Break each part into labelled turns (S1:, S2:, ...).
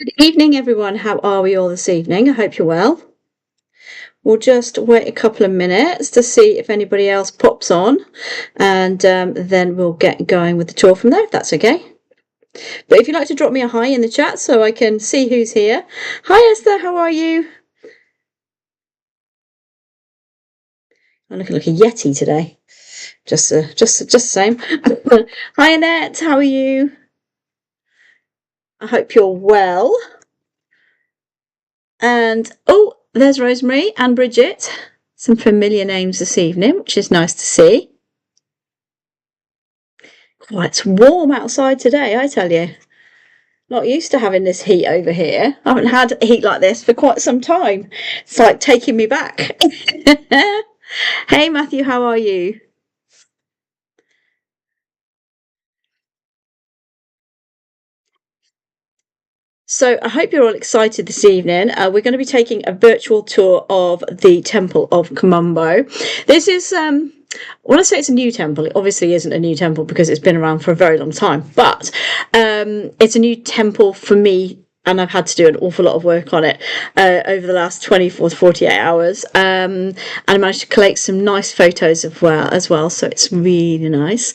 S1: Good evening, everyone. How are we all this evening? I hope you're well. We'll just wait a couple of minutes to see if anybody else pops on, and then we'll get going with the tour from there, if that's okay. But if you'd like to drop me a hi in the chat so I can see who's here. Hi, Esther. How are you? I'm looking like a yeti today. Just the same. Hi, Annette. How are you? I hope you're well. And oh, there's Rosemary and Bridget. Some familiar names this evening, which is nice to see. Oh, it's warm outside today, I tell you. Not used to having this heat over here. I haven't had heat like this for quite some time. It's like taking me back. Hey, Matthew, how are you? So I hope you're all excited this evening. We're going to be taking a virtual tour of the Temple of Kom Ombo. This is, when I say it's a new temple, it obviously isn't a new temple because it's been around for a very long time, but it's a new temple for me, and I've had to do an awful lot of work on it over the last 24 to 48 hours. And I managed to collect some nice photos as well, so it's really nice.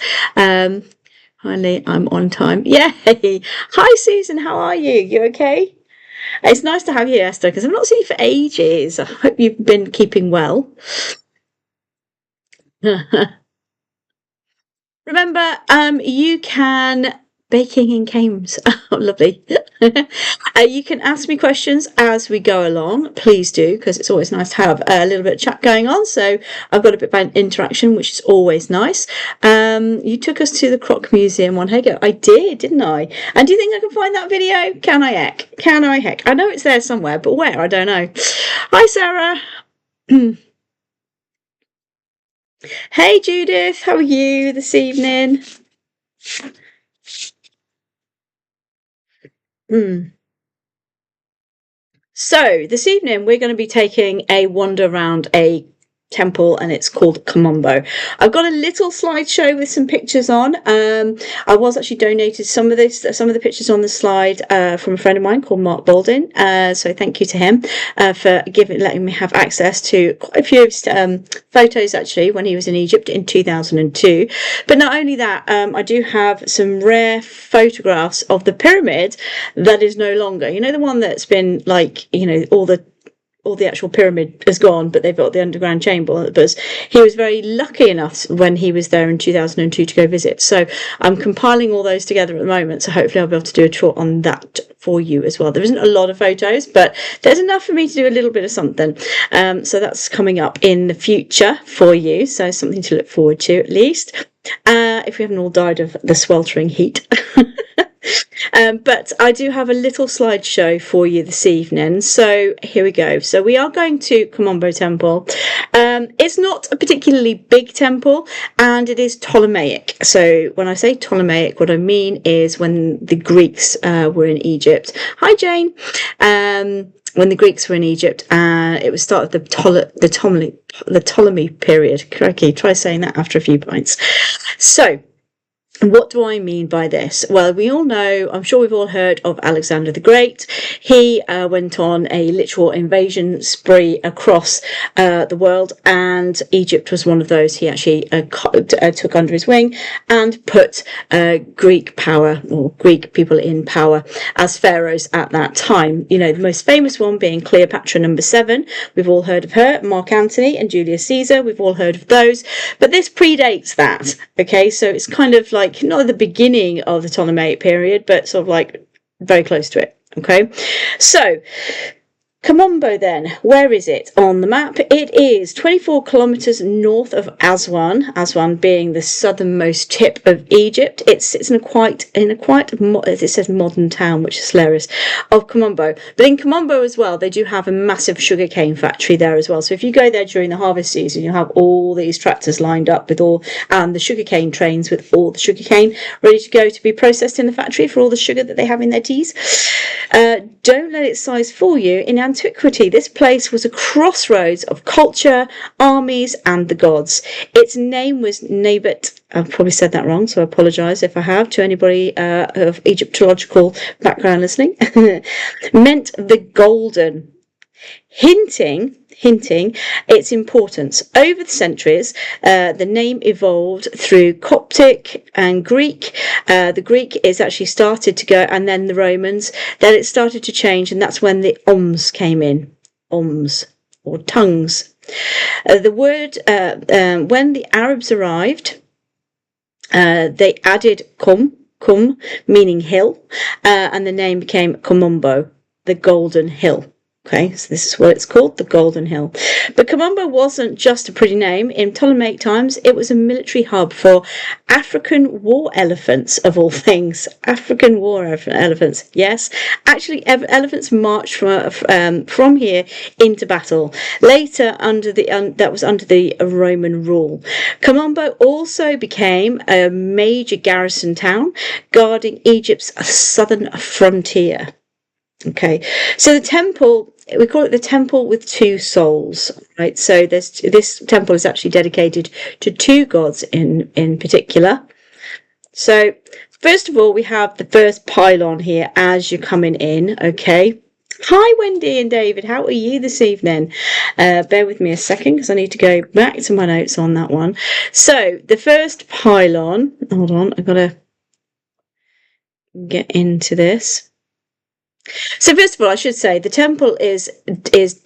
S1: Finally, I'm on time. Yay! Hi, Susan. How are you? You okay? It's nice to have you, Esther, because I've not seen you for ages. I hope you've been keeping well. Remember, you can baking in games. Oh, lovely. You can ask me questions as we go along. Please do, because it's always nice to have a little bit of chat going on. So I've got a bit of interaction, which is always nice. You took us to the Croc Museum on Hago. I did, didn't I? And do you think I can find that video? Can I heck? Can I heck? I know it's there somewhere, but where? I don't know. Hi, Sarah. Hey, Judith. How are you this evening? So this evening we're going to be taking a wander around a temple, and it's called Kom Ombo. I've got a little slideshow with some pictures on. I was actually donated some of the pictures on the slide from a friend of mine called Mark Baldwin. So thank you to him for letting me have access to quite a few of his photos actually when he was in Egypt in 2002. But not only that, I do have some rare photographs of the pyramid that is no longer. You know, the one that's been like, you know, all the actual pyramid is gone, but they've got the underground chamber. But he was very lucky enough when he was there in 2002 to go visit. So I'm compiling all those together at the moment. So hopefully I'll be able to do a tour on that for you as well. There isn't a lot of photos, but there's enough for me to do a little bit of something. So that's coming up in the future for you. So something to look forward to at least. If we haven't all died of the sweltering heat. But I do have a little slideshow for you this evening. So here we go. So we are going to Kom Ombo Temple. It's not a particularly big temple, and it is Ptolemaic. So when I say Ptolemaic, what I mean is when the Greeks were in Egypt. Hi, Jane. When the Greeks were in Egypt, it was start of the Ptolemy period. Crikey, try saying that after a few pints. So what do I mean by this? Well, we all know, I'm sure we've all heard of Alexander the Great. He went on a literal invasion spree across the world, and Egypt was one of those. He actually took under his wing and put Greek power, or Greek people in power, as pharaohs at that time. You know, the most famous one being Cleopatra #7. We've all heard of her. Mark Antony and Julius Caesar. We've all heard of those. But this predates that. Okay, so it's kind of like not at the beginning of the Ptolemaic period, but sort of like very close to it. Okay, so Kom Ombo then, where is it on the map? It is 24 kilometers north of Aswan, Aswan being the southernmost tip of Egypt. It sits in a quite, as it says, modern town, which is hilarious, of Kom Ombo. But in Kom Ombo as well, they do have a massive sugarcane factory there as well. So if you go there during the harvest season, you'll have all these tractors lined up with the sugarcane trains with all the sugarcane ready to go to be processed in the factory for all the sugar that they have in their teas. Don't let its size fool you. In antiquity, this place was a crossroads of culture, armies, and the gods. Its name was Nebet. I've probably said that wrong, so I apologise if I have to anybody of Egyptological background listening. Meant the golden, hinting its importance. Over the centuries, the name evolved through Coptic and Greek. The Greek is actually started to go, and then the Romans. Then it started to change, and that's when the oms came in. Oms, or tongues. The word, when the Arabs arrived, they added kum, meaning hill, and the name became Kom Ombo, the Golden Hill. Okay, so this is what it's called, the Golden Hill. But Kom Ombo wasn't just a pretty name. In Ptolemaic times, it was a military hub for African war elephants, of all things. African war elephants, yes. Actually, elephants marched from here into battle. Later, that was under the Roman rule. Kom Ombo also became a major garrison town, guarding Egypt's southern frontier. Okay, so the temple, we call it the temple with two souls, right? So this temple is actually dedicated to two gods in particular. So first of all, we have the first pylon here as you're coming in, okay? Hi, Wendy and David. How are you this evening? Bear with me a second because I need to go back to my notes on that one. So the first pylon, hold on, I've got to get into this. So first of all, I should say the temple is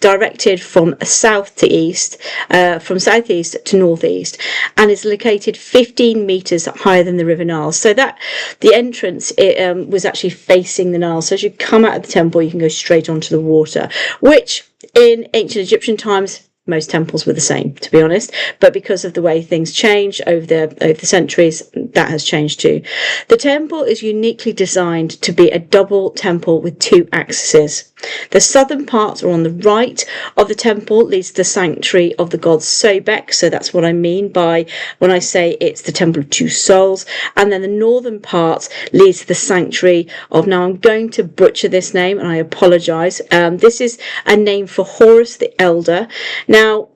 S1: directed from south to east, from southeast to northeast, and is located 15 meters higher than the River Nile. So that the entrance was actually facing the Nile. So as you come out of the temple, you can go straight onto the water, which in ancient Egyptian times, most temples were the same, to be honest, but because of the way things changed over the centuries, that has changed too. The temple is uniquely designed to be a double temple with two axes. The southern parts are on the right of the temple, leads to the sanctuary of the god Sobek, so that's what I mean by when I say it's the temple of two souls, and then the northern part leads to the sanctuary of, now I'm going to butcher this name and I apologise, this is a name for Horus the Elder. Now,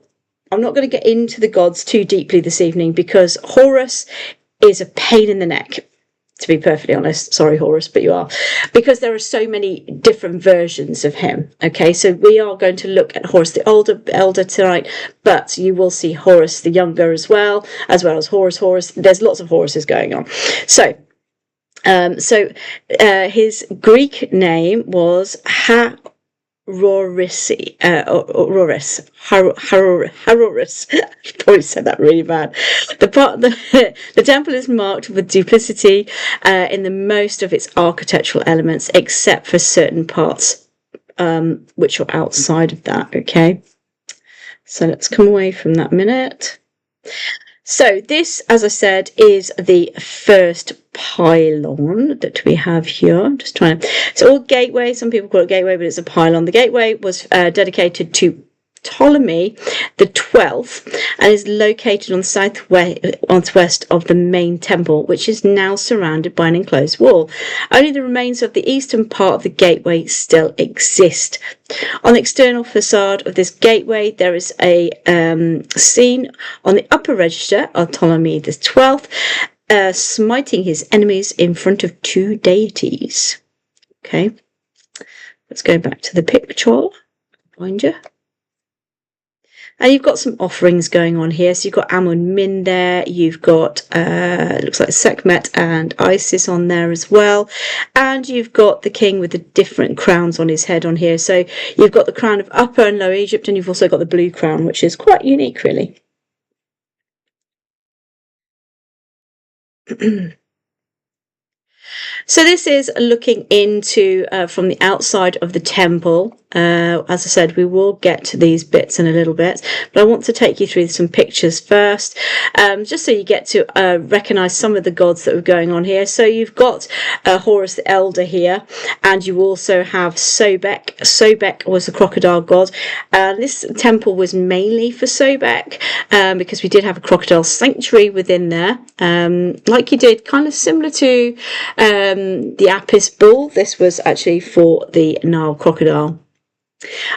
S1: I'm not going to get into the gods too deeply this evening because Horus is a pain in the neck, to be perfectly honest. Sorry, Horus, but you are. Because there are so many different versions of him. Okay, so we are going to look at Horus the Elder tonight, but you will see Horus the Younger as well as Horus. There's lots of Horuses going on. So his Greek name was Haroris. Probably said that really bad. The temple is marked with duplicity in the most of its architectural elements, except for certain parts which are outside of that. Okay, so let's come away from that minute. So this, as I said, is the first pylon that we have here. I'm just trying to... It's all gateway. Some people call it gateway, but it's a pylon. The gateway was dedicated to Ptolemy the 12th and is located on the southwest of the main temple, which is now surrounded by an enclosed wall. Only the remains of the eastern part of the gateway still exist. On the external facade of this gateway, there is a scene on the upper register of Ptolemy the 12th, smiting his enemies in front of two deities. Okay, let's go back to the picture. Find you. And you've got some offerings going on here. So you've got Amun Min there. You've got, it looks like Sekhmet and Isis on there as well. And you've got the king with the different crowns on his head on here. So you've got the crown of Upper and Lower Egypt, and you've also got the blue crown, which is quite unique, really. So this is looking into from the outside of the temple. As I said, we will get to these bits in a little bit, but I want to take you through some pictures first, just so you get to recognise some of the gods that are going on here. So you've got Horus the Elder here, and you also have Sobek. Sobek was the crocodile god. This temple was mainly for Sobek, because we did have a crocodile sanctuary within there, like you did, kind of similar to the Apis bull. This was actually for the Nile crocodile.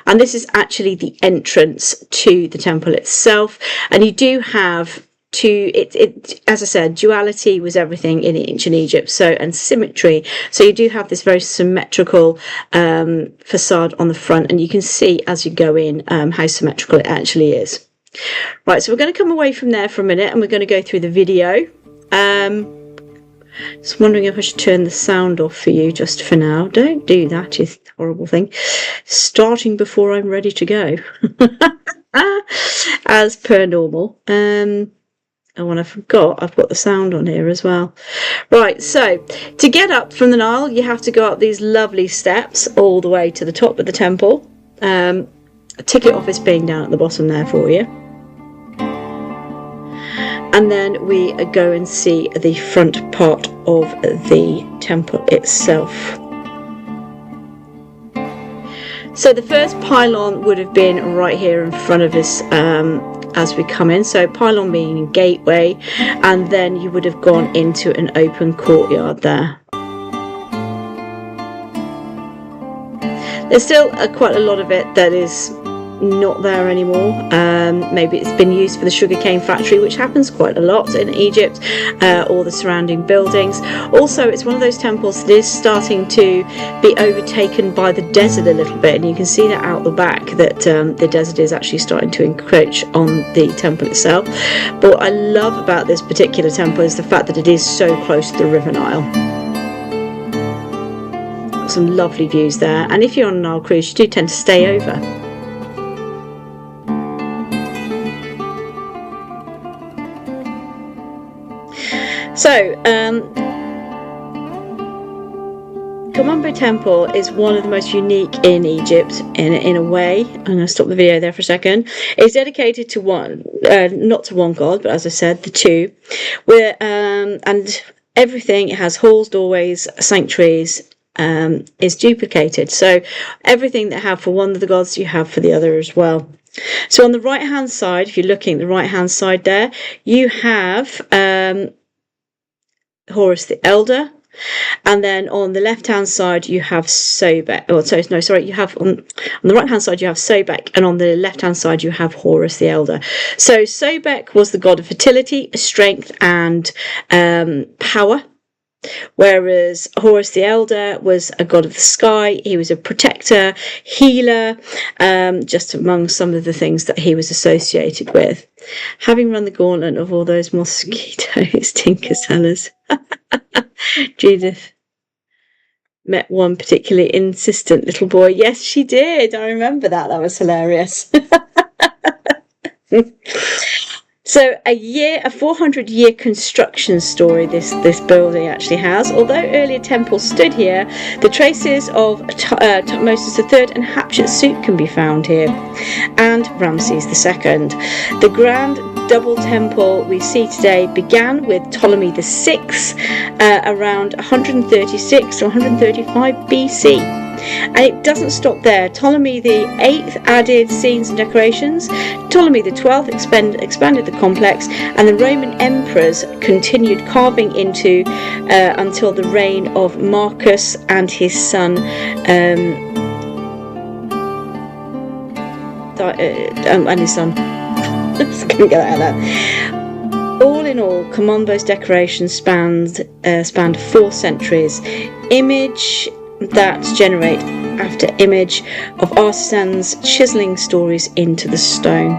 S1: And this is actually the entrance to the temple itself. And you do have as I said, duality was everything in ancient Egypt, and symmetry. So you do have this very symmetrical facade on the front, and you can see as you go in how symmetrical it actually is. Right, so we're going to come away from there for a minute, and we're going to go through the video. Just wondering if I should turn the sound off for you just for now. Don't do that, you horrible thing. Starting before I'm ready to go. As per normal. Oh, and I forgot, I've got the sound on here as well. Right, so to get up from the Nile, you have to go up these lovely steps all the way to the top of the temple. A ticket office being down at the bottom there for you. And then we go and see the front part of the temple itself. So the first pylon would have been right here in front of us as we come in. So pylon being a gateway, and then you would have gone into an open courtyard there. There's still quite a lot of it that is not there anymore. Maybe it's been used for the sugarcane factory, which happens quite a lot in Egypt, or the surrounding buildings. Also, it's one of those temples that is starting to be overtaken by the desert a little bit, and you can see that out the back that the desert is actually starting to encroach on the temple itself. But what I love about this particular temple is the fact that it is so close to the River Nile. Some lovely views there, and if you're on a Nile cruise, you do tend to stay over. So, Kom Ombo Temple is one of the most unique in Egypt in a way. I'm going to stop the video there for a second. It's dedicated to one, not to one god, but as I said, the two. And everything, it has halls, doorways, sanctuaries, is duplicated. So everything that have for one of the gods, you have for the other as well. So on the right hand side, if you're looking at the right hand side there, you have Horus the Elder, and then on the left hand side you have Sobek. You have on the right hand side you have Sobek, and on the left hand side you have Horus the Elder. So Sobek was the god of fertility, strength, and power, whereas Horus the Elder was a god of the sky. He was a protector, healer, just among some of the things that he was associated with. Having run the gauntlet of all those mosquitoes, Tinker Sellers. Judith met one particularly insistent little boy. Yes, she did. I remember that. That was hilarious. So a 400-year construction story this building actually has. Although earlier temples stood here, the traces of Tutmosis III and Hatshepsut can be found here, and Ramses II. The grand double temple we see today began with Ptolemy VI around 136 to 135 BC. And it doesn't stop there. Ptolemy VIII added scenes and decorations. Ptolemy XII expanded the complex, and the Roman emperors continued carving into until the reign of Marcus and his son Just couldn't get that out of that. All in all, Kom Ombo's decorations spanned 4 centuries. Image that generate after image of artisans chiseling stories into the stone.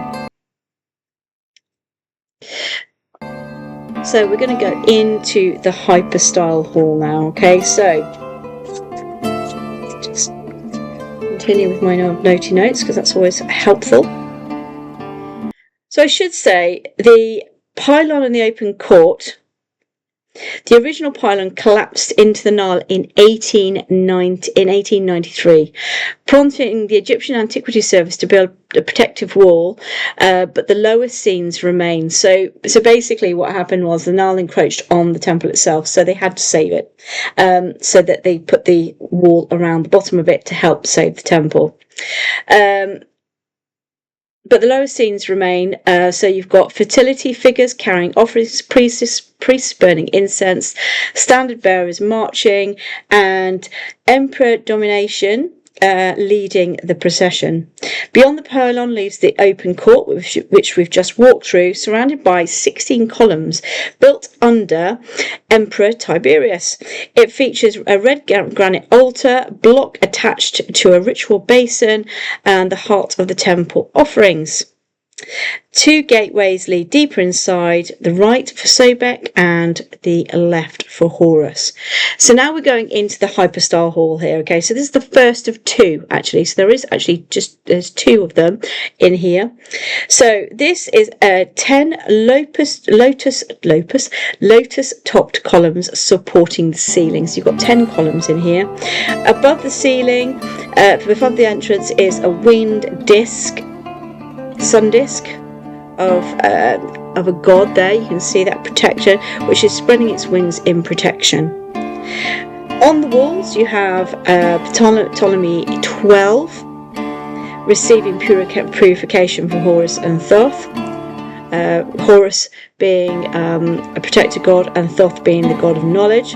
S1: So we're going to go into the hyperstyle hall now. Okay, so just continue with my notey notes because that's always helpful. So I should say the pylon in the open court. The original pylon collapsed into the Nile in 1893, prompting the Egyptian Antiquities Service to build a protective wall, but the lower scenes remain. So basically what happened was the Nile encroached on the temple itself, so they had to save it, so that they put the wall around the bottom of it to help save the temple. but the lower scenes remain. So you've got fertility figures carrying offerings, priests burning incense, standard bearers marching, and emperor domination leading the procession. Beyond the pylon leaves the open court, which we've just walked through, surrounded by 16 columns built under Emperor Tiberius. It features a red granite altar, block attached to a ritual basin, and the heart of the temple offerings. 2 gateways lead deeper inside, the right for Sobek and the left for Horus. So now we're going into the hypostyle hall here. Okay, so this is the first of 2 actually. So there's 2 of them in here. So this is 10 lotus topped columns supporting the ceiling. So you've got 10 columns in here. Above the ceiling, above the entrance, is a winged disc. Sun disk of a god there. You can see that protection, which is spreading its wings in protection. On the walls you have Ptolemy 12 receiving purification for Horus and Thoth. Horus being a protector god and Thoth being the god of knowledge.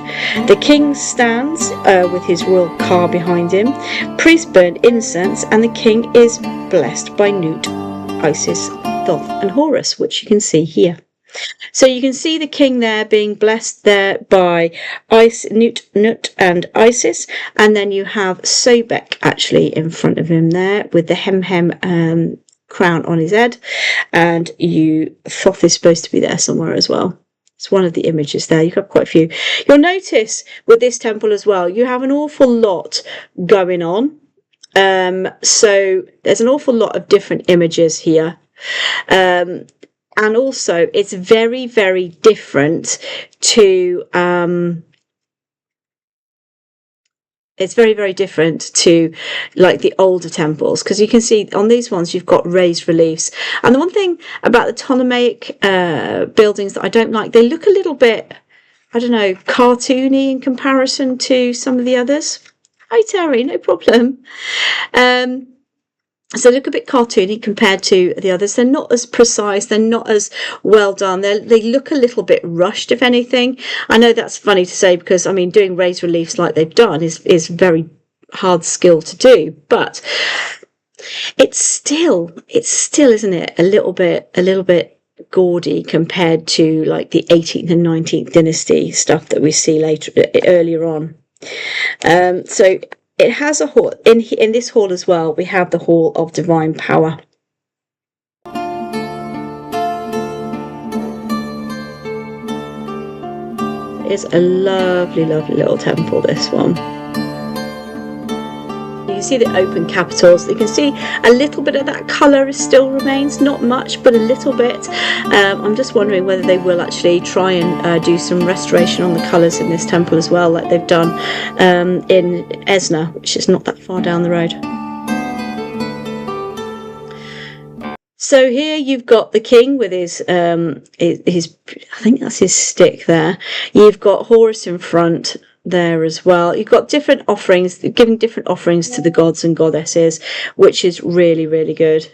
S1: The king stands with his royal car behind him. Priests burn incense, and the king is blessed by Nut, Isis, Thoth and Horus, which you can see here. So you can see the king there being blessed there by Nut and Isis, and then you have Sobek actually in front of him there with the hem crown on his head, and Thoth is supposed to be there somewhere as well. It's one of the images there. You've got quite a few. You'll notice with this temple as well, you have an awful lot going on. So there's an awful lot of different images here. And also it's very, very different to, like the older temples, because you can see on these ones you've got raised reliefs. And the one thing about the Ptolemaic buildings that I don't like, they look a little bit, I don't know, cartoony in comparison to some of the others. Hi Terry, no problem. So they look a bit cartoony compared to the others. They're not as precise. They're not as well done. They look a little bit rushed, if anything. I know that's funny to say because, I mean, doing raised reliefs like they've done is very hard skill to do. But it's still, isn't it, a little bit gaudy compared to like the 18th and 19th dynasty stuff that we see earlier on. So it has a hall in this hall as well. We have the Hall of Divine Power. It's a lovely, lovely little temple, this one. You can see the open capitals. You can see a little bit of that colour still remains, not much, but a little bit. I'm just wondering whether they will actually try and do some restoration on the colours in this temple as well, like they've done in Esna, which is not that far down the road. So here you've got the king with his I think that's his stick there. You've got Horus in front there as well. You've got different offerings, giving different offerings to the gods and goddesses, which is really, really good.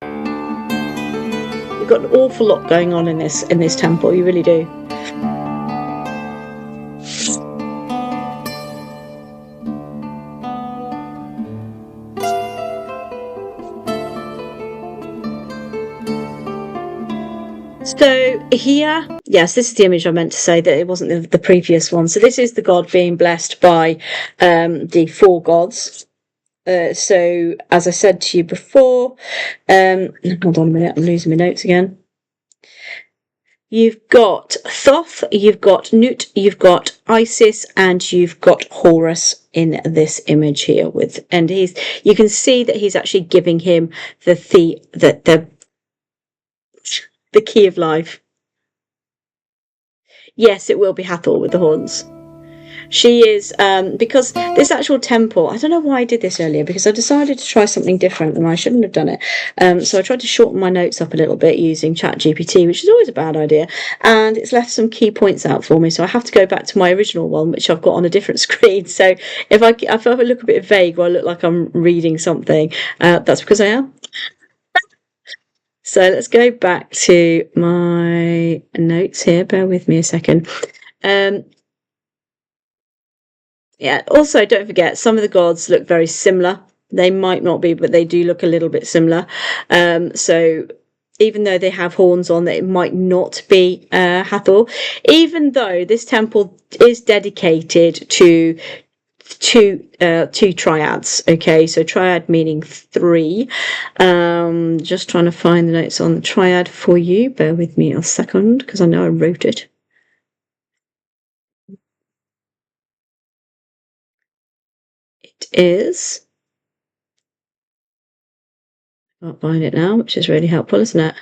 S1: You've got an awful lot going on in this temple, you really do. So here, yes, this is the image I meant to say, that it wasn't the previous one. So this is the god being blessed by the 4 gods. So as I said to you before, hold on a minute, I'm losing my notes again. You've got Thoth, you've got Nut, you've got Isis, and you've got Horus in this image here and you can see that he's actually giving him the key of life. Yes, it will be Hathor with the horns. She is, because this actual temple, I don't know why I did this earlier, because I decided to try something different and I shouldn't have done it. So I tried to shorten my notes up a little bit using ChatGPT, which is always a bad idea. And it's left some key points out for me. So I have to go back to my original one, which I've got on a different screen. So if I look a bit vague or I look like I'm reading something, that's because I am. So let's go back to my notes here. Bear with me a second. Yeah, also don't forget, some of the gods look very similar. They might not be, but they do look a little bit similar. So even though they have horns on, it might not be Hathor. Even though this temple is dedicated to two triads. Okay, so triad meaning three. Just trying to find the notes on the triad for you. Bear with me a second, because I know I wrote it. It is, I can't find it now, which is really helpful, isn't it?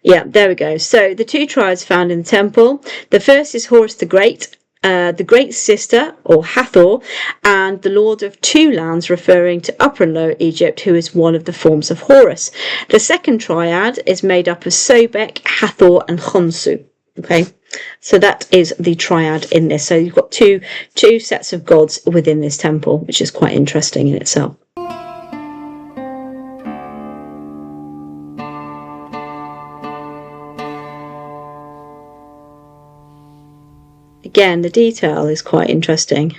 S1: Yeah, there we go. So the two triads found in the temple. The first is Horus the Great Sister, or Hathor, and the Lord of two lands, referring to Upper and Lower Egypt, who is one of the forms of Horus. The second triad is made up of Sobek, Hathor, and Khonsu. Okay, so that is the triad in this. So you've got two sets of gods within this temple, which is quite interesting in itself. Again, the detail is quite interesting.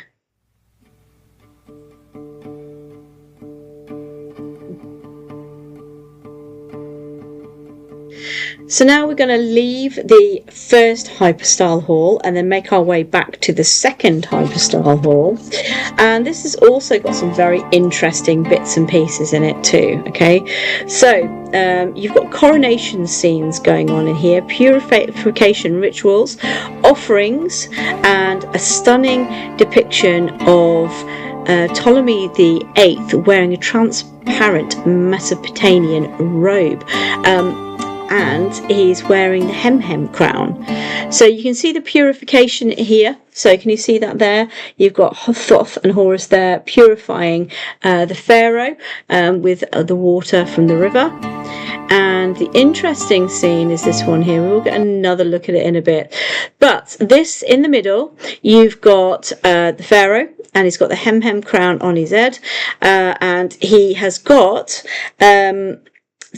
S1: So now we're going to leave the first hypostyle hall and then make our way back to the second hypostyle hall. And this has also got some very interesting bits and pieces in it too. Okay, so you've got coronation scenes going on in here, purification rituals, offerings, and a stunning depiction of Ptolemy VIII wearing a transparent Mesopotamian robe. And he's wearing the Hem crown. So you can see the purification here. So can you see that there? You've got Thoth and Horus there purifying the pharaoh with the water from the river. And the interesting scene is this one here. We'll get another look at it in a bit. But this in the middle, you've got the pharaoh, and he's got the Hem crown on his head, and he has got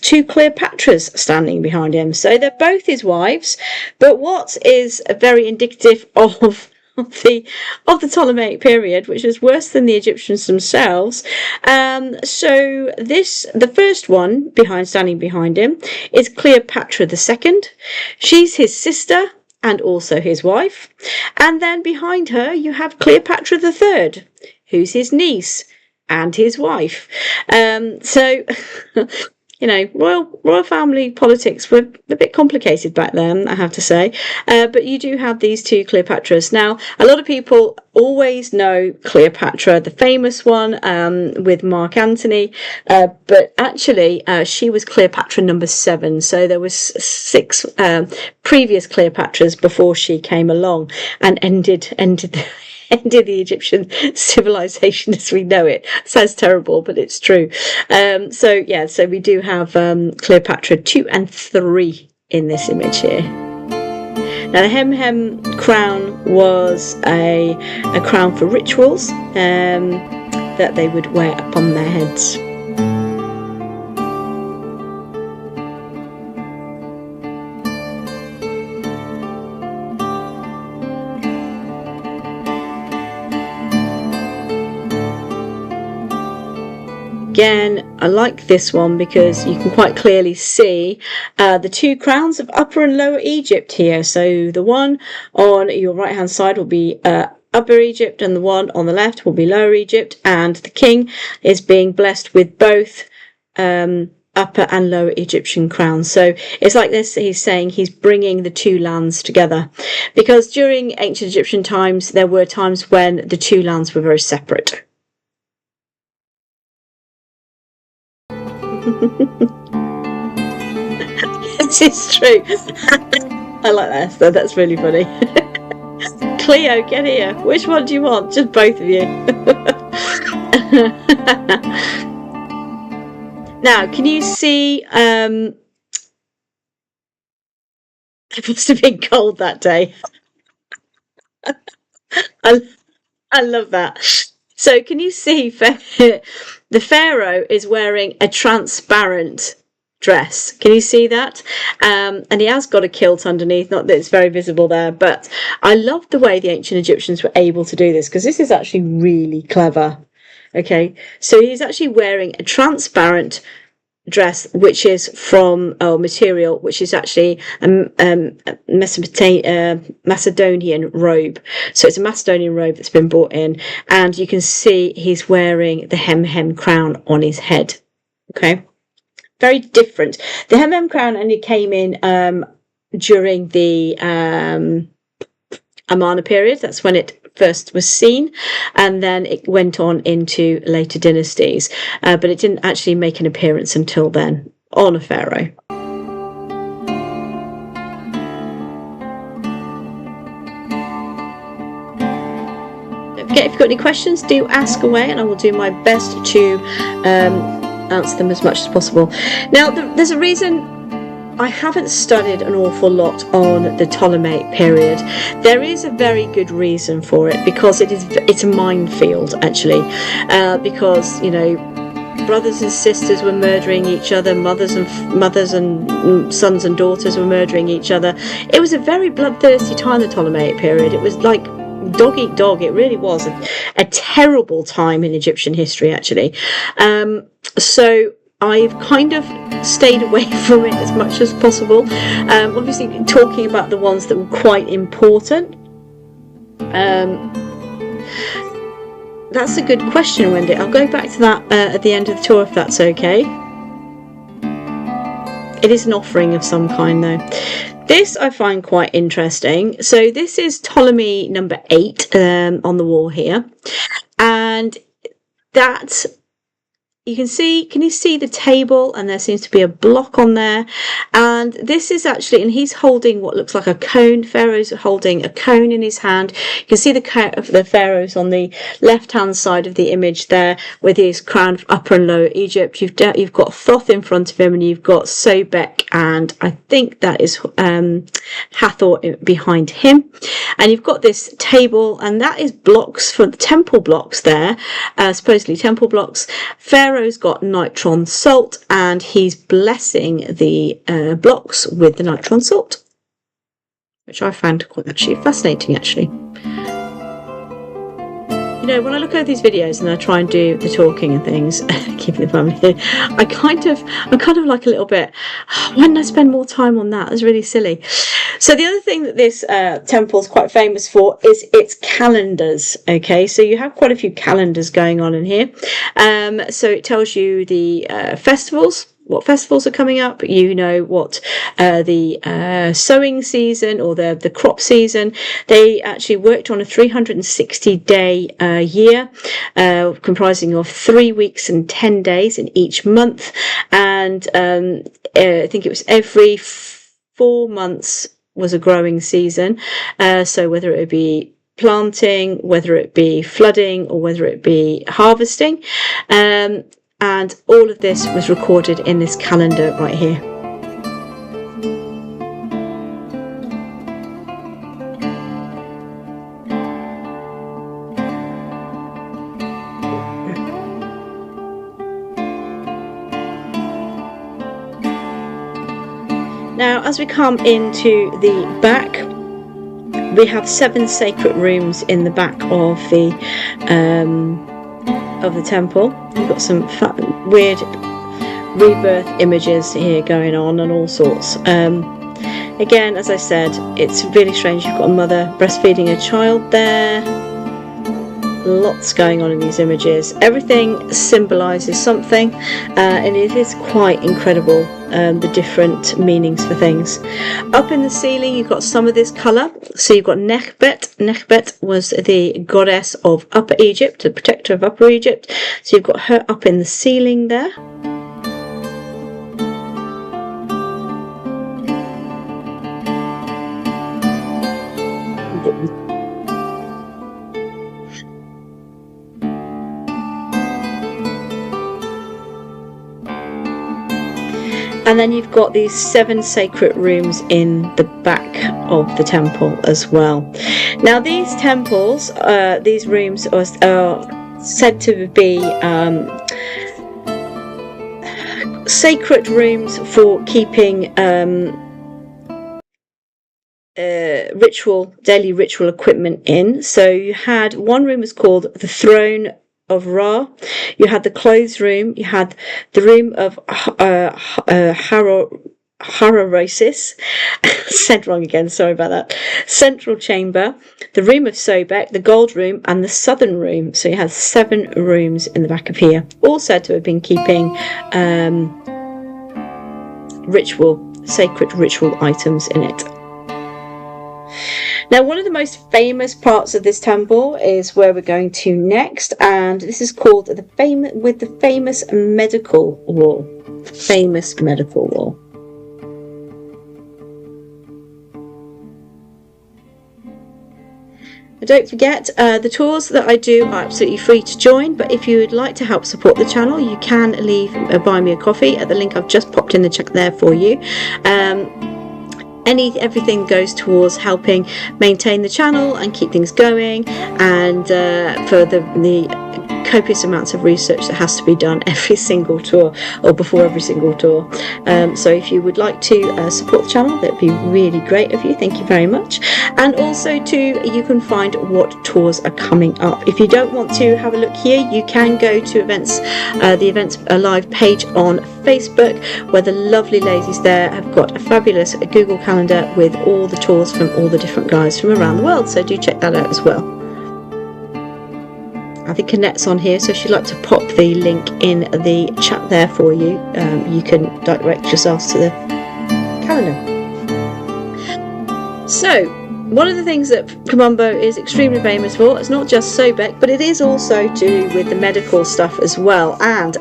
S1: two Cleopatras standing behind him. So they're both his wives. But what is very indicative of the Ptolemaic period, which is worse than the Egyptians themselves. So the first one standing behind him is Cleopatra II. She's his sister and also his wife. And then behind her you have Cleopatra III, who's his niece and his wife. So you know, royal family politics were a bit complicated back then, I have to say. But you do have these two Cleopatras. Now, a lot of people always know Cleopatra, the famous one with Mark Antony, but actually she was Cleopatra number 7. So there was 6 previous Cleopatras before she came along and ended the Egyptian civilization as we know it. Sounds terrible, but it's true. So we do have Cleopatra 2 and 3 in this image here. Now the Hem crown was a crown for rituals that they would wear upon their heads. Again, I like this one because you can quite clearly see the two crowns of Upper and Lower Egypt here. So the one on your right hand side will be Upper Egypt and the one on the left will be Lower Egypt, and the king is being blessed with both Upper and Lower Egyptian crowns. So it's like this, he's saying he's bringing the two lands together, because during ancient Egyptian times there were times when the two lands were very separate. This is true. I like that, so that's really funny. Cleo, get here. Which one do you want? Just both of you. Now, can you see? It must have been cold that day. I love that. So, can you see? The pharaoh is wearing a transparent dress. Can you see that? And he has got a kilt underneath, not that it's very visible there, but I love the way the ancient Egyptians were able to do this, because this is actually really clever. Okay, so he's actually wearing a transparent dress, which is from material, which is actually a Macedonian robe. So it's a Macedonian robe that's been brought in, and you can see he's wearing the hem crown on his head. Okay, very different. The hem crown only came in during the Amarna period. That's when it first was seen, and then it went on into later dynasties, but it didn't actually make an appearance until then on a pharaoh. Don't forget, if you've got any questions, do ask away, and I will do my best to answer them as much as possible. Now, there's a reason I haven't studied an awful lot on the Ptolemaic period. There is a very good reason for it, because it's a minefield, actually, because, you know, brothers and sisters were murdering each other, mothers and sons and daughters were murdering each other. It was a very bloodthirsty time, the Ptolemaic period. It was like dog eat dog. It really was a terrible time in Egyptian history, actually. So I've kind of stayed away from it as much as possible. Obviously, talking about the ones that were quite important. That's a good question, Wendy. I'll go back to that at the end of the tour, if that's okay. It is an offering of some kind, though. This I find quite interesting. So this is Ptolemy number 8 on the wall here, and that. You can you see the table, and there seems to be a block on there, and this is actually, and he's holding what looks like a cone. Pharaoh's holding a cone in his hand. You can see the pharaohs on the left hand side of the image there, with his crown of Upper and Lower Egypt. You've got Thoth in front of him, and you've got Sobek, and I think that is Hathor behind him, and you've got this table, and that is blocks for the temple blocks there, supposedly temple blocks. Pharaoh's got nitron salt, and he's blessing the blocks with the nitron salt, which I found quite actually fascinating, actually. You know, when I look over these videos and I try and do the talking and things, keeping the family here, I'm kind of like a little bit, why didn't I spend more time on that? That's really silly. So the other thing that this temple is quite famous for is its calendars. Okay, so you have quite a few calendars going on in here. So it tells you the festivals, what festivals are coming up. You know what the sowing season or the crop season. They actually worked on a 360-day year, comprising of 3 weeks and 10 days in each month, and I think it was every 4 months was a growing season. So whether it be planting, whether it be flooding, or whether it be harvesting, and all of this was recorded in this calendar right here. Now, as we come into the back, we have 7 sacred rooms in the back of the temple. You've got some weird rebirth images here going on and all sorts. Again, as I said, it's really strange. You've got a mother breastfeeding a child there. Lots going on in these images. Everything symbolises something, and it is quite incredible, the different meanings for things. Up in the ceiling, you've got some of this colour. So you've got Nekhbet. Nekhbet was the goddess of Upper Egypt, the protector of Upper Egypt. So you've got her up in the ceiling there. And then you've got these 7 sacred rooms in the back of the temple as well. Now these temples, these rooms are said to be sacred rooms for keeping daily ritual equipment in. So you had one room was called the Throne of Ra, you had the clothes room, you had the room of Hararosis, said wrong again, sorry about that, central chamber, the room of Sobek, the gold room, and the southern room. So you had 7 rooms in the back of here, all said to have been keeping sacred ritual items in it. Now, one of the most famous parts of this temple is where we're going to next, and this is called the famous medical wall. Famous medical wall. And don't forget, the tours that I do are absolutely free to join, but if you would like to help support the channel, you can buy me a coffee at the link I've just popped in the chat there for you. Everything goes towards helping maintain the channel and keep things going, and for the copious amounts of research that has to be done every single tour, or before every single tour. So if you would like to support the channel, that'd be really great of you. Thank you very much. And also too, you can find what tours are coming up. If you don't want to have a look here, you can go to events, the Events Alive page on Facebook, where the lovely ladies there have got a fabulous Google Calendar with all the tours from all the different guys from around the world. So do check that out as well. I think Annette's on here, so if you'd like to pop the link in the chat there for you, you can direct yourselves to the calendar. So, one of the things that Kom Ombo is extremely famous for, it's not just Sobek, but it is also to do with the medical stuff as well. And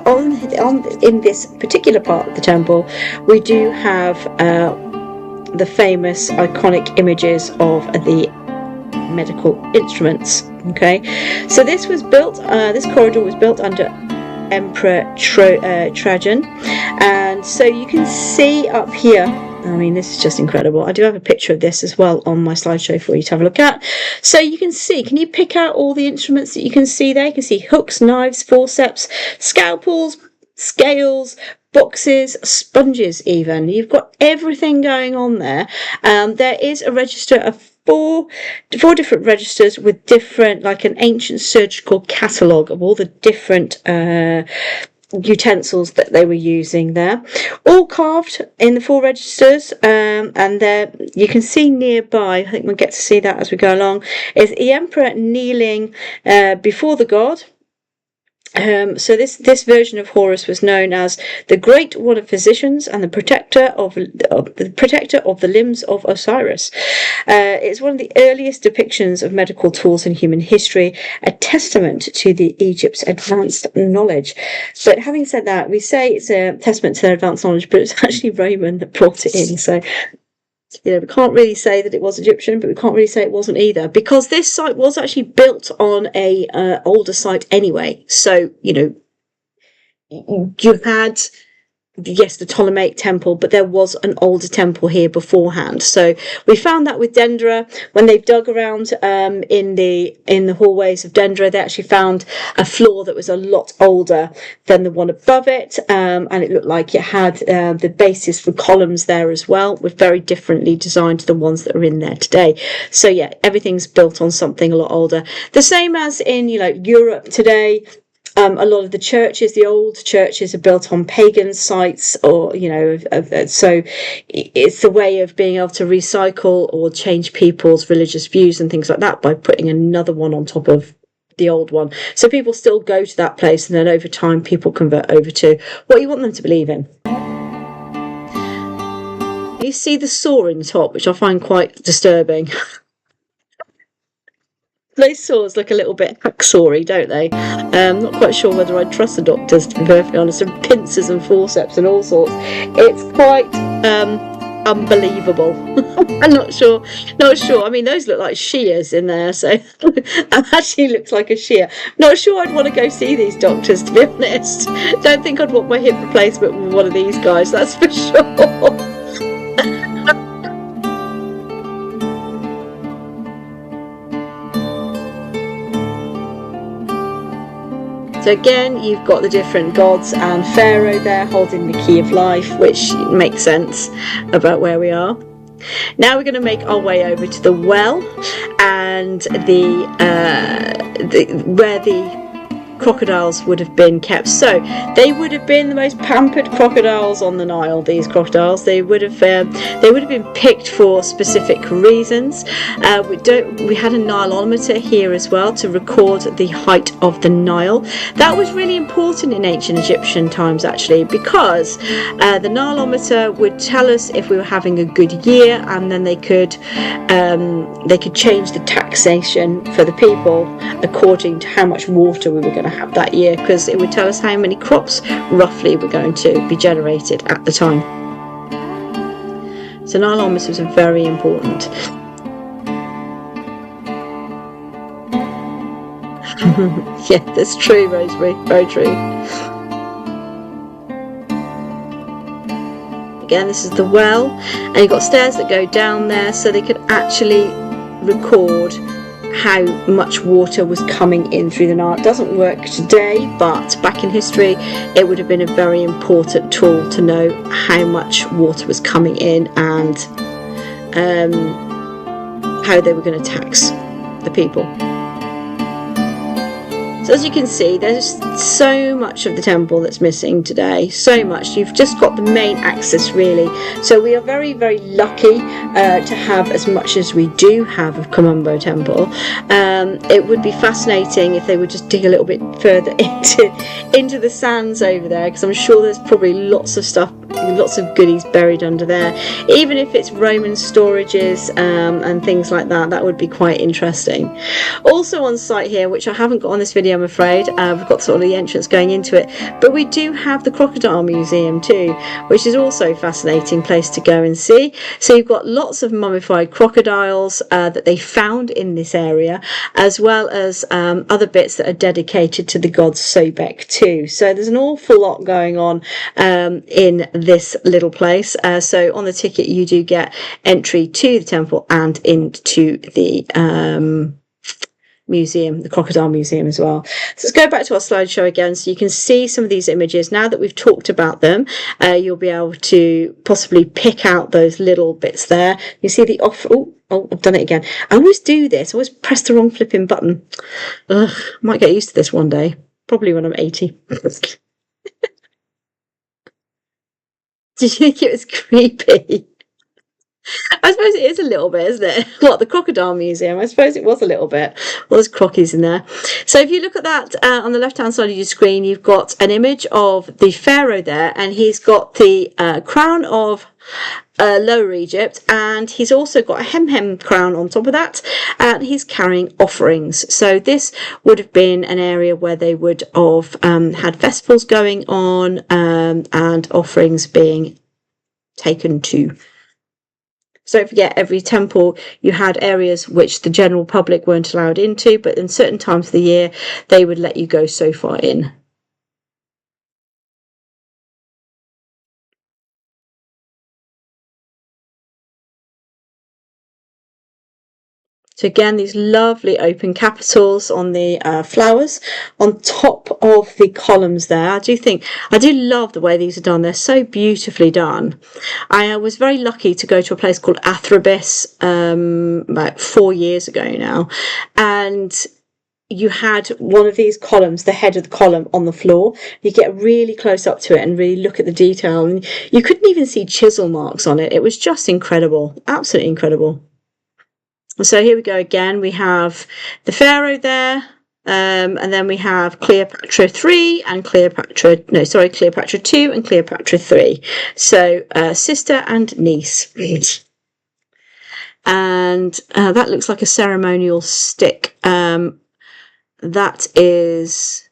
S1: in this particular part of the temple, we do have the famous iconic images of the medical instruments. Okay, so this was built, this corridor was built under Emperor Trajan, and so you can see up here, I mean, this is just incredible. I do have a picture of this as well on my slideshow for you to have a look at. So you can see, can you pick out all the instruments that you can see there? You can see hooks, knives, forceps, scalpels, scales, boxes, sponges even. You've got everything going on there. There is a register of four different registers with different, like an ancient surgical catalogue of all the different utensils that they were using there, all carved in the 4 registers, and there you can see nearby, I think we'll get to see that as we go along, is the emperor kneeling before the god. So this version of Horus was known as the Great One of Physicians and the protector of the limbs of Osiris. It's one of the earliest depictions of medical tools in human history, a testament to the Egypt's advanced knowledge. But having said that, we say it's a testament to their advanced knowledge, but it's actually Roman that brought it in. So, you know, we can't really say that it was Egyptian, but we can't really say it wasn't either, because this site was actually built on a older site anyway. So, you know, you had, yes, the Ptolemaic temple, but there was an older temple here beforehand. So we found that with Dendra, when they've dug around in the hallways of Dendra, they actually found a floor that was a lot older than the one above it, and it looked like it had the basis for columns there as well, with very differently designed to the ones that are in there today. So yeah, everything's built on something a lot older. The same as in, you know, Europe today. A lot of the churches, the old churches, are built on pagan sites, or, you know, so it's the way of being able to recycle or change people's religious views and things like that by putting another one on top of the old one. So people still go to that place, and then over time people convert over to what you want them to believe in. You see the soaring top, which I find quite disturbing. Those saws look a little bit hacksawy, don't they? Not quite sure whether I'd trust the doctors, to be perfectly honest, and pincers and forceps and all sorts. It's quite unbelievable. I'm not sure. I mean, those look like shears in there, so that actually looks like a shear. Not sure I'd want to go see these doctors, to be honest. Don't think I'd want my hip replacement with one of these guys, that's for sure. So again, you've got the different gods and Pharaoh there holding the key of life, which makes sense about where we are. Now we're going to make our way over to the well and where the crocodiles would have been kept. So they would have been the most pampered crocodiles on the Nile. These crocodiles, they would have been picked for specific reasons. We had a Nileometer here as well to record the height of the Nile. That was really important in ancient Egyptian times, actually, because the Nileometer would tell us if we were having a good year, and then they could change the taxation for the people according to how much water we were going to have that year, because it would tell us how many crops roughly were going to be generated at the time. So Nileometers are very important. Yeah, that's true, Rosemary, very true. Again, this is the well, and you've got stairs that go down there, so they could actually record how much water was coming in through the Nile. It doesn't work today, but back in history it would have been a very important tool to know how much water was coming in and how they were going to tax the people. So as you can see, there's so much of the temple that's missing today, so much. You've just got the main axis, really. So we are very, very lucky to have as much as we do have of Kom Ombo Temple. It would be fascinating if they would just dig a little bit further into the sands over there, because I'm sure there's probably lots of stuff, lots of goodies buried under there. Even if it's Roman storages and things like that, that would be quite interesting. Also on site here, which I haven't got on this video, I'm afraid, we've got sort of the entrance going into it, but we do have the Crocodile Museum too, which is also a fascinating place to go and see. So you've got lots of mummified crocodiles that they found in this area, as well as other bits that are dedicated to the god Sobek too. So there's an awful lot going on in this little place. So on the ticket you do get entry to the temple and into the museum, the Crocodile Museum as well. So let's go back to our slideshow again, so you can see some of these images. Now that we've talked about them, you'll be able to possibly pick out those little bits there. You see the oh, I've done it again. I always do this. I always press the wrong flipping button. Ugh, might get used to this one day. Probably when I'm 80. Did you think it was creepy? I suppose it is a little bit, isn't it? What, the Crocodile Museum? I suppose it was a little bit. Well, there's crockies in there. So if you look at that on the left-hand side of your screen, you've got an image of the Pharaoh there, and he's got the crown of Lower Egypt, and he's also got a hem crown on top of that, and he's carrying offerings. So this would have been an area where they would have had festivals going on and offerings being taken to. So don't forget, every temple you had areas which the general public weren't allowed into, but in certain times of the year they would let you go so far in. So again, these lovely open capitals on the flowers on top of the columns there. I do love the way these are done. They're so beautifully done. I was very lucky to go to a place called Athribis about 4 years ago now, and you had one of these columns, the head of the column, on the floor. You get really close up to it and really look at the detail, and you couldn't even see chisel marks on it. It was just incredible, absolutely incredible. So here we go again. We have the Pharaoh there, and then we have Cleopatra 3 and Cleopatra 2 and Cleopatra 3. So sister and niece. And that looks like a ceremonial stick. That is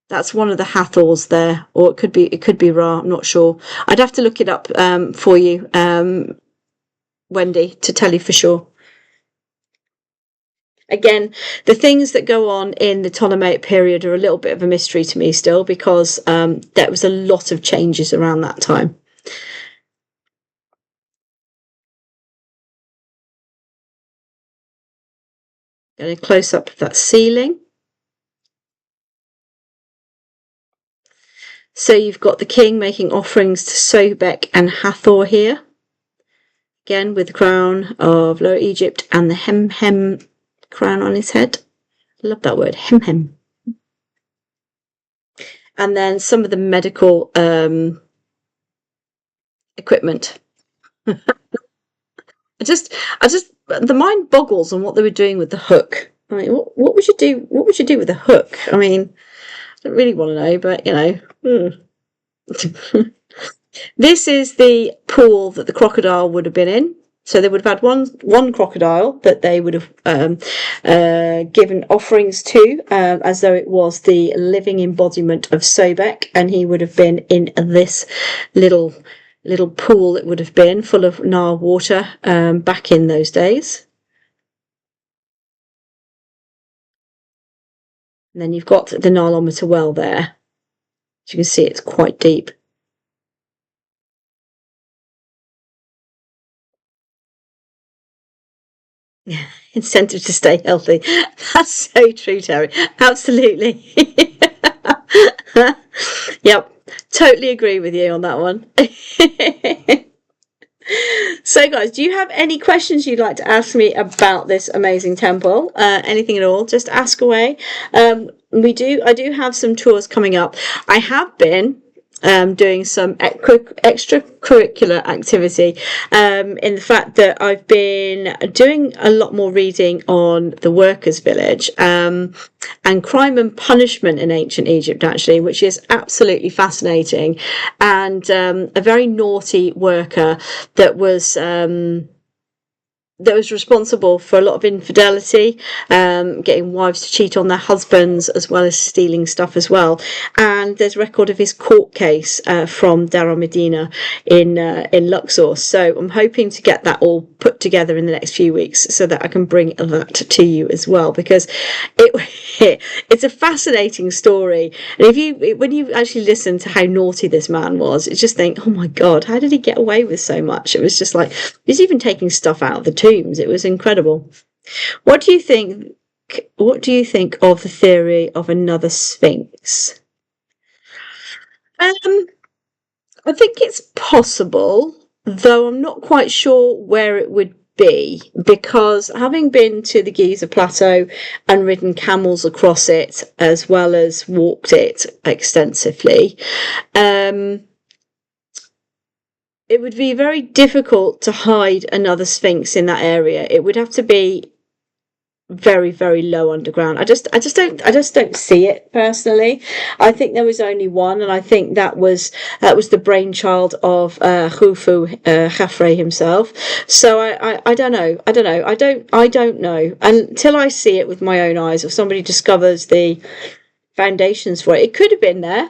S1: That's one of the Hathors there, or it could be Ra. I'm not sure. I'd have to look it up for you, Wendy, to tell you for sure. Again, the things that go on in the Ptolemaic period are a little bit of a mystery to me still, because there was a lot of changes around that time. Get a close up of that ceiling. So you've got the king making offerings to Sobek and Hathor here. Again, with the crown of Lower Egypt and the hem crown on his head. I love that word, hem. And then some of the medical equipment. The mind boggles on what they were doing with the hook. I mean, what would you do? What would you do with a hook? I mean, I don't really want to know, but you know. This is the pool that the crocodile would have been in. So they would have had one crocodile that they would have given offerings to, as though it was the living embodiment of Sobek, and he would have been in this little pool. It would have been full of Nile water back in those days. And then you've got the Nilometer well there. As you can see, it's quite deep. Incentive to stay healthy. That's so true, Terry. Absolutely. Yep. Totally agree with you on that one. So guys, do you have any questions you'd like to ask me about this amazing temple? Anything at all, just ask away. I do have some tours coming up. I have been doing some extracurricular activity in the fact that I've been doing a lot more reading on the workers' village and crime and punishment in ancient Egypt, actually, which is absolutely fascinating. And a very naughty worker that was responsible for a lot of infidelity, getting wives to cheat on their husbands, as well as stealing stuff as well. And there's record of his court case from Dar el Medina in Luxor. So I'm hoping to get that all put together in the next few weeks so that I can bring that to you as well, because it's a fascinating story. And when you actually listen to how naughty this man was, you just think, oh my God, how did he get away with so much? It was just like, he's even taking stuff out of the tombs. It was incredible. What do you think of the theory of another Sphinx? I think it's possible, though I'm not quite sure where it would be, because having been to the Giza Plateau and ridden camels across it, as well as walked it extensively, it would be very difficult to hide another Sphinx in that area. It would have to be very, very low underground. I just don't see it personally. I think there was only one, and I think that was the brainchild of Khufu Khafre himself. So I don't know. I don't know until I see it with my own eyes, or somebody discovers the foundations for it. It could have been there,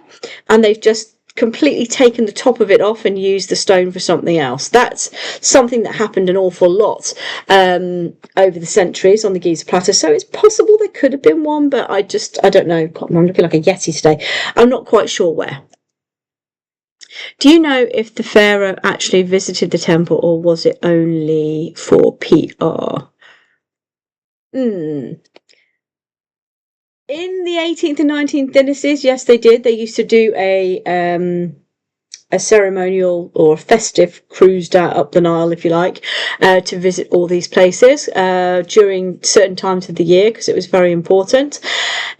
S1: and they've just completely taken the top of it off and used the stone for something else. That's something that happened an awful lot over the centuries on the Giza Plateau. So it's possible there could have been one, but I don't know. I'm looking like a Yeti today. I'm not quite sure where. Do you know if the pharaoh actually visited the temple, or was it only for PR? In the 18th and 19th dynasties, yes, they did. They used to do a ceremonial or festive cruise up the Nile, if you like, to visit all these places during certain times of the year, because it was very important.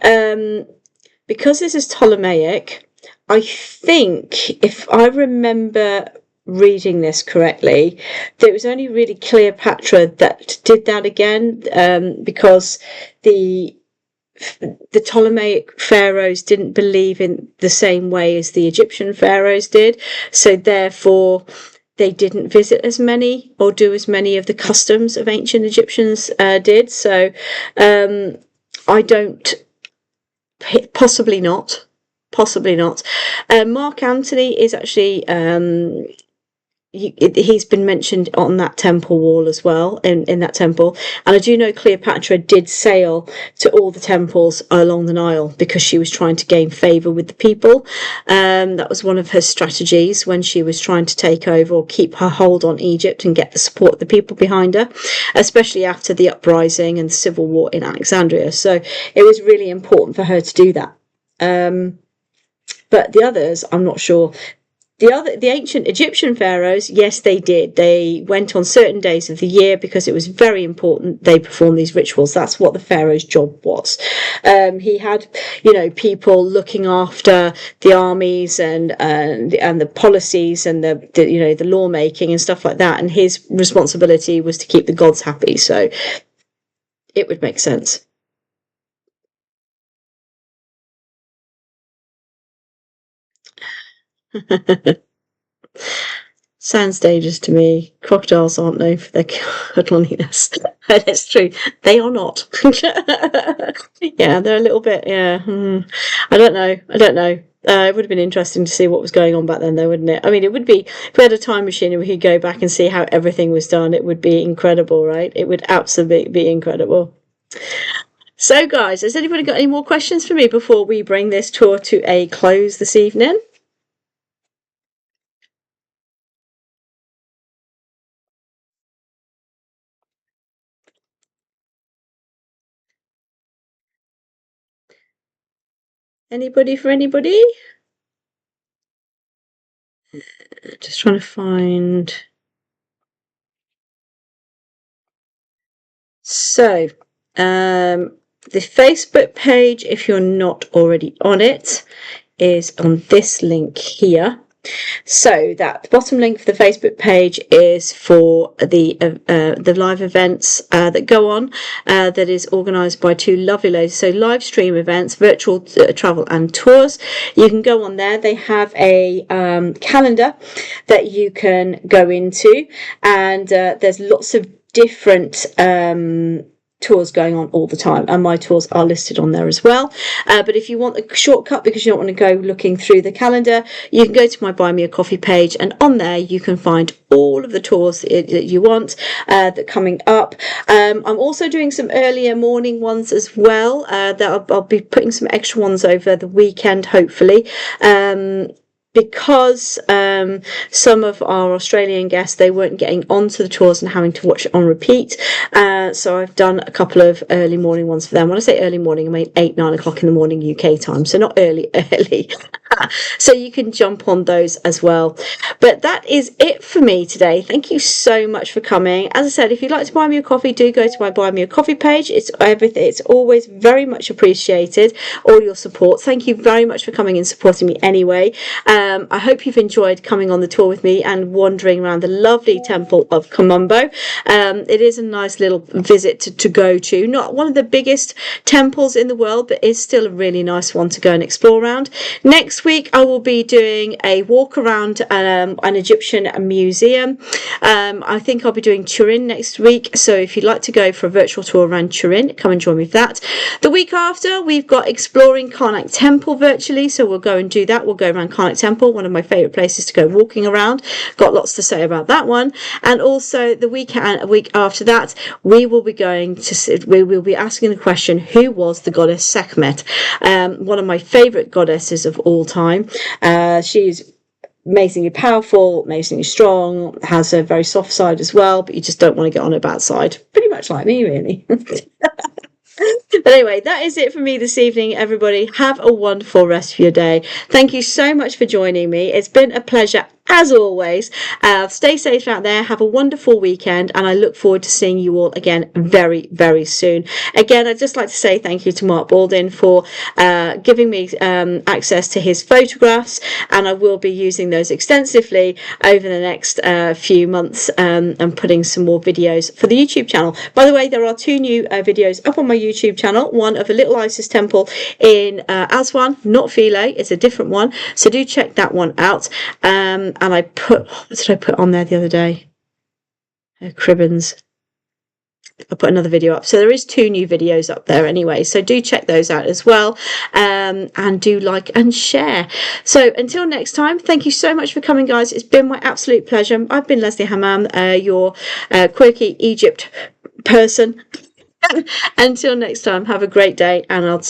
S1: Because this is Ptolemaic, I think, if I remember reading this correctly, that it was only really Cleopatra that did that again, because the Ptolemaic pharaohs didn't believe in the same way as the Egyptian pharaohs did, so therefore they didn't visit as many or do as many of the customs of ancient Egyptians did. So I don't, possibly not. Possibly not. Mark Antony is actually he's been mentioned on that temple wall as well, in that temple. And I do know Cleopatra did sail to all the temples along the Nile because she was trying to gain favour with the people. That was one of her strategies when she was trying to take over or keep her hold on Egypt and get the support of the people behind her, especially after the uprising and the civil war in Alexandria. So it was really important for her to do that. But the others, I'm not sure. The ancient Egyptian pharaohs, yes, they did. They went on certain days of the year because it was very important they performed these rituals. That's what the pharaoh's job was. He had, people looking after the armies and the policies and the lawmaking and stuff like that. And his responsibility was to keep the gods happy. So it would make sense. Sounds dangerous to me. Crocodiles aren't known for their cuddliness. And it's true. They are not. Yeah, they're a little bit, yeah. I don't know. It would have been interesting to see what was going on back then, though, wouldn't it? I mean, it would be, if we had a time machine and we could go back and see how everything was done, it would be incredible, right? It would absolutely be incredible. So, guys, has anybody got any more questions for me before we bring this tour to a close this evening? Anybody for anybody? Just trying to find. So, the Facebook page, if you're not already on it, is on this link here. So that bottom link for the Facebook page is for the live events that go on, that is organised by two lovely ladies. So live stream events, virtual travel and tours. You can go on there. They have a calendar that you can go into, and there's lots of different tours going on all the time, and my tours are listed on there as well. But if you want a shortcut because you don't want to go looking through the calendar, you can go to my Buy Me a Coffee page, and on there you can find all of the tours that you want that are coming up. I'm also doing some earlier morning ones as well, that I'll be putting some extra ones over the weekend, hopefully. Because some of our Australian guests, they weren't getting onto the tours and having to watch it on repeat. So I've done a couple of early morning ones for them. When I say early morning, I mean 8-9 o'clock in the morning UK time. So not early. So you can jump on those as well. But that is it for me today. Thank you so much for coming. As I said, if you'd like to buy me a coffee, do go to my Buy Me a Coffee page. It's everything. It's always very much appreciated, all your support. Thank you very much for coming and supporting me anyway. I hope you've enjoyed coming on the tour with me and wandering around the lovely temple of Kom Ombo. It is a nice little visit to go to. Not one of the biggest temples in the world, but is still a really nice one to go and explore around. Next week, I will be doing a walk around an Egyptian museum. I think I'll be doing Turin next week. So if you'd like to go for a virtual tour around Turin, come and join me for that. The week after, we've got exploring Karnak Temple virtually. So we'll go and do that. We'll go around Karnak Temple, one of my favourite places to go walking around. Got lots to say about that one. And also the week after that, we will be asking the question, who was the goddess Sekhmet? One of my favourite goddesses of all time. She's amazingly powerful, amazingly strong, has a very soft side as well, but you just don't want to get on her bad side. Pretty much like me, really. But anyway, that is it for me this evening, everybody. Have a wonderful rest of your day. Thank you so much for joining me. It's been a pleasure as always. Stay safe out there. Have a wonderful weekend, and I look forward to seeing you all again very, very soon. Again, I'd just like to say thank you to Mark Baldwin for giving me access to his photographs, and I will be using those extensively over the next few months, and putting some more videos for the YouTube channel. By the way, there are two new videos up on my YouTube channel. One of a little Isis temple in Aswan, not Philae. It's a different one, so do check that one out. And I put, what did I put on there the other day? Cribbins. I put another video up. So there is 2 new videos up there anyway. So do check those out as well. And do like and share. So until next time, thank you so much for coming, guys. It's been my absolute pleasure. I've been Leslie Hammam, your quirky Egypt person. Until next time, have a great day, and I'll